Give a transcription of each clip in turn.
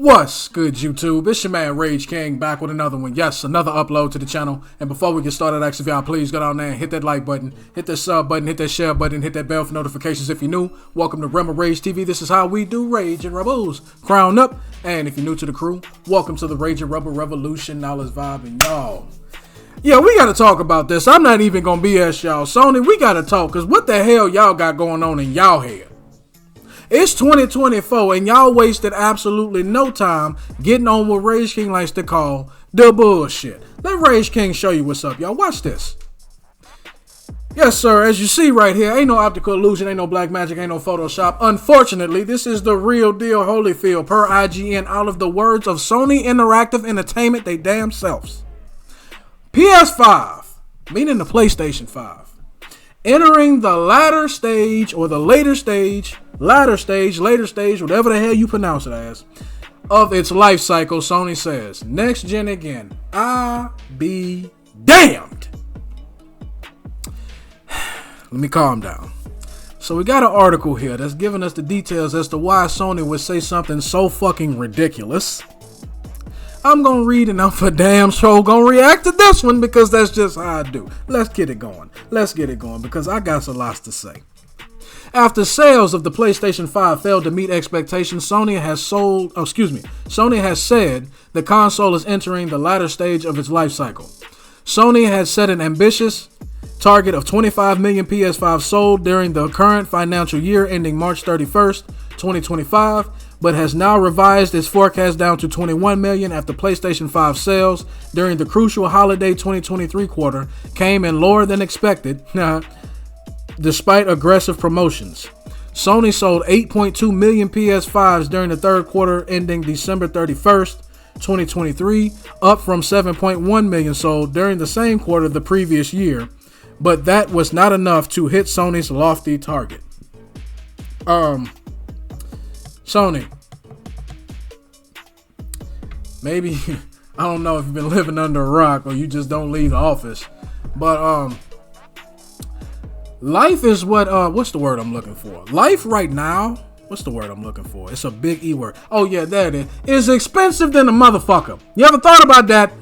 What's good, YouTube? It's your man Rage King back with another one. Yes, another upload to the channel. And before we get started, actually, y'all, please go down there and hit that like button, hit that sub button, hit that share button, hit that bell for notifications if you're new. Welcome to Rebel Rage TV. This is how we do Rage and Rebels. Crown up. And if you're new to the crew, welcome to the Rage and Rebel Revolution. Now let's vibe and y'all. Yeah, we got to talk about this. I'm not even going to BS y'all. Sony, we got to talk because what the hell y'all got going on in y'all head? It's 2024 and y'all wasted absolutely no time getting on what Rage King likes to call the bullshit. Let Rage King show you what's up, y'all. Watch this. Yes, sir. As you see right here, ain't no optical illusion, ain't no black magic, ain't no Photoshop. Unfortunately, this is the real deal Holyfield per IGN out of the words of Sony Interactive Entertainment, they damn selves. ps5, meaning the PlayStation 5. Entering the latter stage, or the later stage, later stage, whatever the hell you pronounce it as, of its life cycle, Sony says. Next gen again. I be damned. Let me calm down. So we got an article here that's giving us the details as to why Sony would say something so fucking ridiculous. I'm going to read and I'm for damn sure going to react to this one because that's just how I do. Let's get it going. Let's get it going because I got some lots to say. After sales of the PlayStation 5 failed to meet expectations, Sony has said the console is entering the latter stage of its life cycle. Sony has set an ambitious target of 25 million PS5 sold during the current financial year ending March 31st, 2025, but has now revised its forecast down to 21 million after PlayStation 5 sales during the crucial holiday 2023 quarter came in lower than expected, despite aggressive promotions. Sony sold 8.2 million PS5s during the third quarter ending December 31st, 2023, up from 7.1 million sold during the same quarter the previous year, but that was not enough to hit Sony's lofty target. Sony, maybe, I don't know if you've been living under a rock or you just don't leave the office, but life is what's the word I'm looking for? Life right now, what's the word I'm looking for? It's a big E word. Oh yeah, there it is. It's expensive than a motherfucker. You ever thought about that?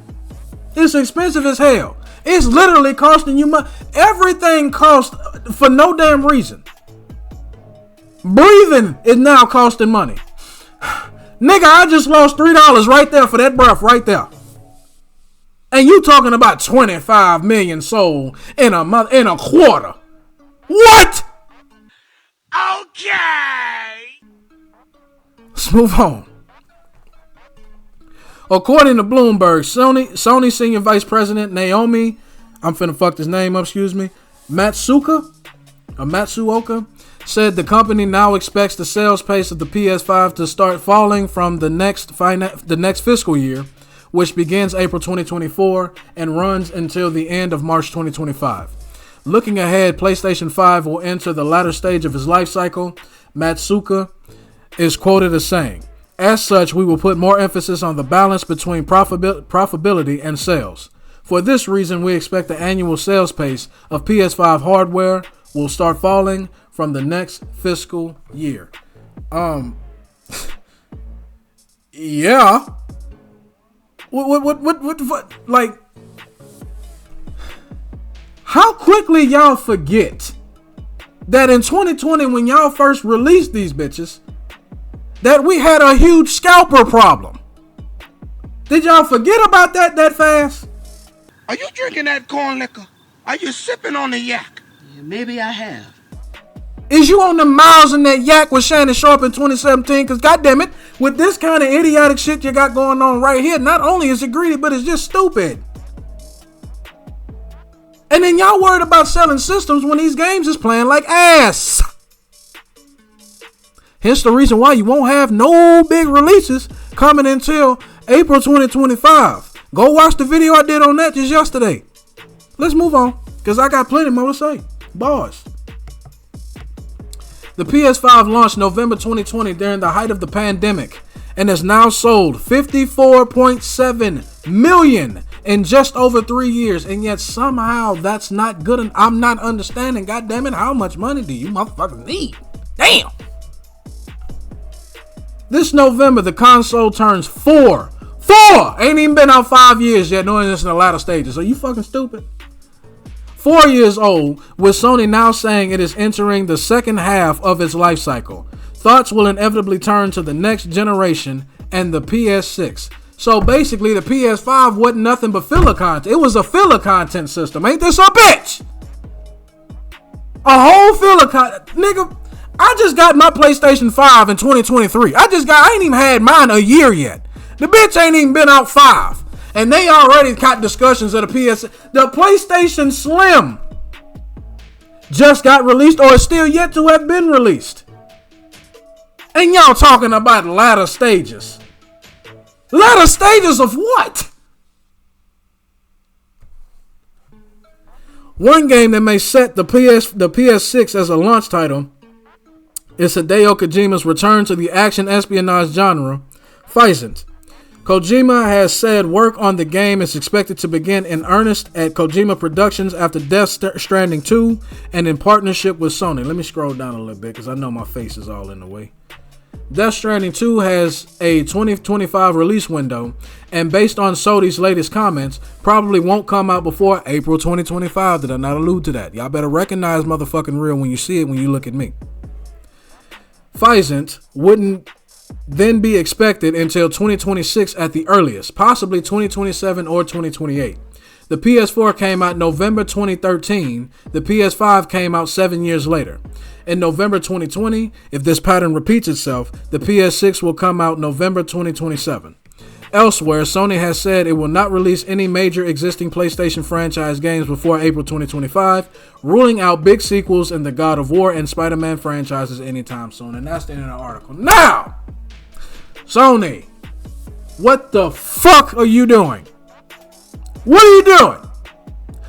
It's expensive as hell. It's literally costing you money. Everything costs for no damn reason. Breathing is now costing money. Nigga, I just lost $3 right there for that breath right there. And you talking about 25 million sold in a quarter. What? Okay. Let's move on. According to Bloomberg, Sony Senior Vice President Naomi, I'm finna fuck this name up, Matsuoka, said the company now expects the sales pace of the PS5 to start falling from the next fiscal year, which begins April 2024 and runs until the end of March 2025. Looking ahead, PlayStation 5 will enter the latter stage of its life cycle, Matsuoka is quoted as saying. As such, we will put more emphasis on the balance between profitability and sales. For this reason, we expect the annual sales pace of PS5 hardware will start falling from the next fiscal year. Yeah. What, like, how quickly y'all forget that in 2020 when y'all first released these bitches, that we had a huge scalper problem. Did y'all forget about that fast? Are you drinking that corn liquor? Are you sipping on the yak? Yeah, maybe I have. Is you on the miles in that yak with Shannon Sharp in 2017? Because goddammit, with this kind of idiotic shit you got going on right here, not only is it greedy, but it's just stupid. And then y'all worried about selling systems when these games is playing like ass. Hence the reason why you won't have no big releases coming until April 2025. Go watch the video I did on that just yesterday. Let's move on, because I got plenty more to say. Bars. The PS5 launched November 2020 during the height of the pandemic and has now sold 54.7 million in just over 3 years, and yet somehow that's not good. And I'm not understanding, goddammit, how much money do you motherfuckers need? Damn. This November, the console turns 4. 4! Ain't even been out 5 years yet, knowing this in the latter stages. Are you fucking stupid? 4 years old, with Sony now saying it is entering the second half of its life cycle. Thoughts will inevitably turn to the next generation and the PS6. So basically, the PS5 wasn't nothing but filler content. It was a filler content system. Ain't this a bitch? A whole filler content. Nigga, I just got my PlayStation 5 in 2023. I ain't even had mine a year yet. The bitch ain't even been out 5. And they already got discussions of the PS. The PlayStation Slim just got released or is still yet to have been released. And y'all talking about latter stages. Latter stages of what? One game that may set the PS6 as a launch title is Hideo Kojima's return to the action espionage genre, Physant. Kojima has said work on the game is expected to begin in earnest at Kojima Productions after Death Stranding 2 and in partnership with Sony. Let me scroll down a little bit because I know my face is all in the way. Death Stranding 2 has a 2025 release window, and based on Sony's latest comments, probably won't come out before April 2025. Did I not allude to that? Y'all better recognize motherfucking real when you see it, when you look at me. Physant wouldn't then be expected until 2026 at the earliest, possibly 2027 or 2028. The PS4 came out November 2013. The PS5 came out 7 years later. In November 2020, if this pattern repeats itself, the PS6 will come out November 2027. Elsewhere, Sony has said it will not release any major existing PlayStation franchise games before April 2025, ruling out big sequels in the God of War and Spider-Man franchises anytime soon. And that's the end of the article. Now, Sony, what the fuck are you doing? What are you doing?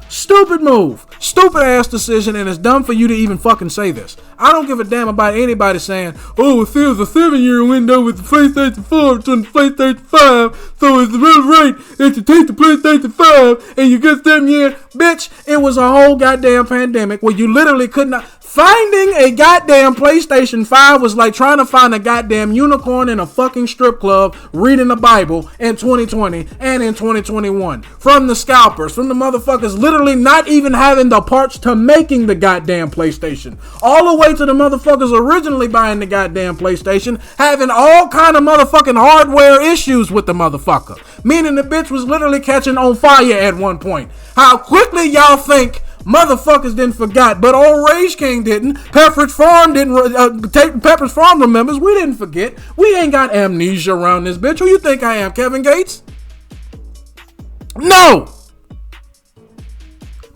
Stupid move. Stupid ass decision, and it's dumb for you to even fucking say this. I don't give a damn about anybody saying, oh, it feels a 7-year window with the PlayStation 4 to the PlayStation 5, so it's really right that you take the PlayStation 5 and you get 7 years. Bitch, it was a whole goddamn pandemic where you literally could not. Finding a goddamn PlayStation 5 was like trying to find a goddamn unicorn in a fucking strip club reading the Bible in 2020 and in 2021. From the scalpers, from the motherfuckers literally not even having the parts to making the goddamn PlayStation. All the way to the motherfuckers originally buying the goddamn PlayStation, having all kind of motherfucking hardware issues with the motherfucker. Meaning the bitch was literally catching on fire at one point. How quickly y'all think motherfuckers didn't forget, but old Rage King didn't. Pepperidge Farm didn't. Pepperidge Farm remembers. We didn't forget. We ain't got amnesia around this bitch. Who you think I am, Kevin Gates? No.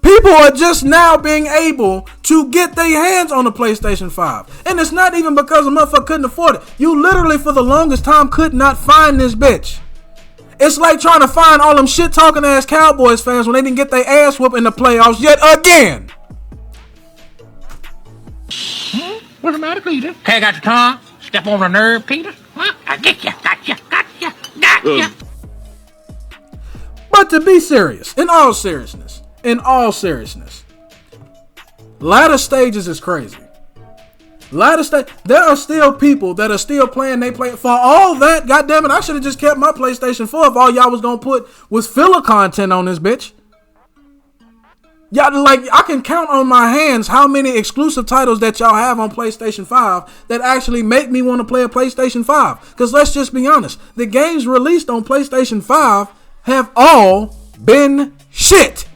People are just now being able to get their hands on the PlayStation 5. And it's not even because a motherfucker couldn't afford it. You literally for the longest time could not find this bitch. It's like trying to find all them shit talking ass Cowboys fans when they didn't get their ass whooped in the playoffs yet again. What's the matter, Peter? Okay, got your tongue? Step on the nerve, Peter? Huh? I get you, got you. But to be serious, in all seriousness, latter stages is crazy. There are still people that are still playing. They play for all that. God damn it! I should have just kept my PlayStation 4 if all y'all was gonna put was filler content on this bitch. Y'all, like, I can count on my hands how many exclusive titles that y'all have on PlayStation 5 that actually make me want to play a PlayStation 5. Because let's just be honest, the games released on PlayStation 5 have all been shit.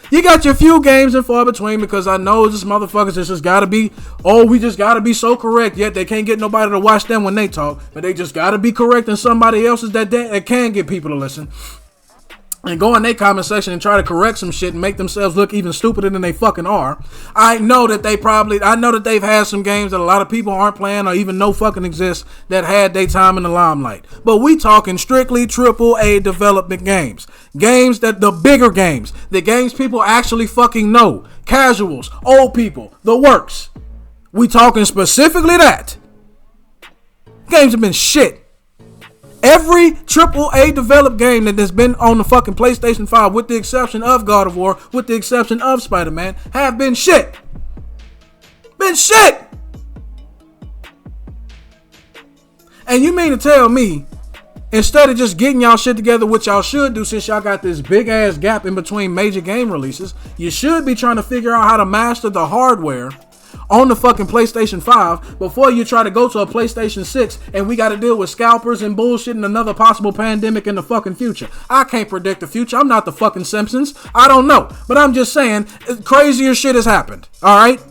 You got your few games in far between because I know this motherfuckers just gotta be, we just gotta be so correct, yet they can't get nobody to watch them when they talk, but they just gotta be correcting somebody else's that can get people to listen. And go in their comment section and try to correct some shit and make themselves look even stupider than they fucking are. I know that they've had some games that a lot of people aren't playing or even know fucking exist that had their time in the limelight. But we talking strictly AAA development games. Games that the bigger games. The games people actually fucking know. Casuals, old people, the works. We talking specifically that. Games have been shit. Every AAA developed game that has been on the fucking PlayStation 5, with the exception of God of War, with the exception of Spider-Man, have been shit. And you mean to tell me, instead of just getting y'all shit together, which y'all should do since y'all got this big ass gap in between major game releases, you should be trying to figure out how to master the hardware on the fucking PlayStation 5 before you try to go to a PlayStation 6 and we got to deal with scalpers and bullshit and another possible pandemic in the fucking future. I can't predict the future. I'm not the fucking Simpsons. I don't know. But I'm just saying, crazier shit has happened. All right?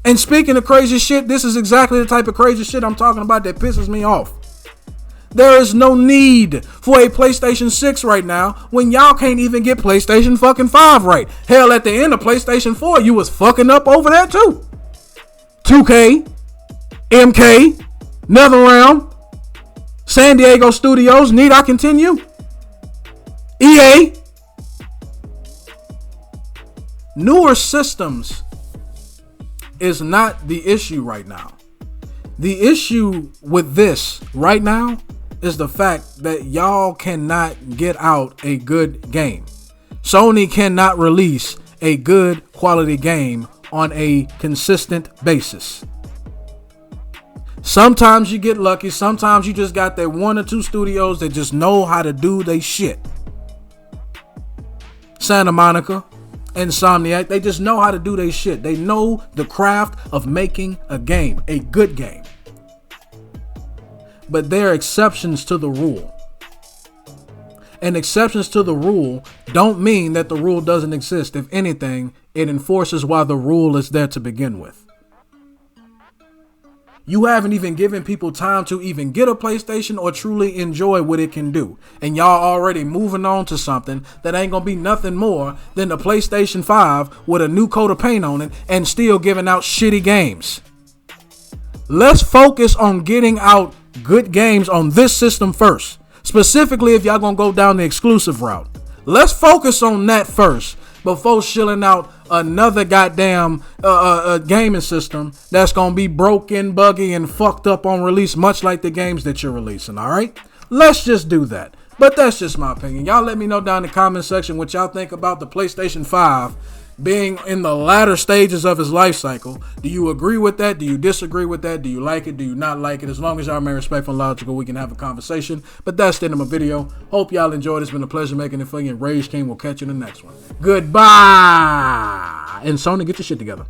And speaking of crazy shit, this is exactly the type of crazy shit I'm talking about that pisses me off. There is no need for a PlayStation 6 right now when y'all can't even get PlayStation fucking 5 right. Hell, at the end of PlayStation 4, you was fucking up over there too. 2K, MK, NetherRealm, San Diego Studios, need I continue? EA. Newer systems is not the issue right now. The issue with this right now is the fact that y'all cannot get out a good game. Sony cannot release a good quality game on a consistent basis. Sometimes you get lucky. Sometimes you just got that one or two studios that just know how to do their shit. Santa Monica, Insomniac, they just know how to do their shit. They know the craft of making a game, a good game. But there are exceptions to the rule. And exceptions to the rule don't mean that the rule doesn't exist. If anything, it enforces why the rule is there to begin with. You haven't even given people time to even get a PlayStation or truly enjoy what it can do. And y'all already moving on to something that ain't gonna be nothing more than the PlayStation 5 with a new coat of paint on it and still giving out shitty games. Let's focus on getting out good games on this system first. Specifically, if y'all gonna go down the exclusive route. Let's focus on that first before shilling out another goddamn gaming system that's gonna be broken, buggy, and fucked up on release, much like the games that you're releasing. All right, let's just do that. But that's just my opinion. Y'all let me know down in the comment section what y'all think about the PlayStation 5 being in the latter stages of his life cycle. Do you agree with that? Do you disagree with that? Do you like it? Do you not like it? As long as y'all remain respectful and logical, we can have a conversation. But that's the end of my video. Hope y'all enjoyed. It's been a pleasure making it for you. And Rage King will catch you in the next one. Goodbye. And Sony, get your shit together.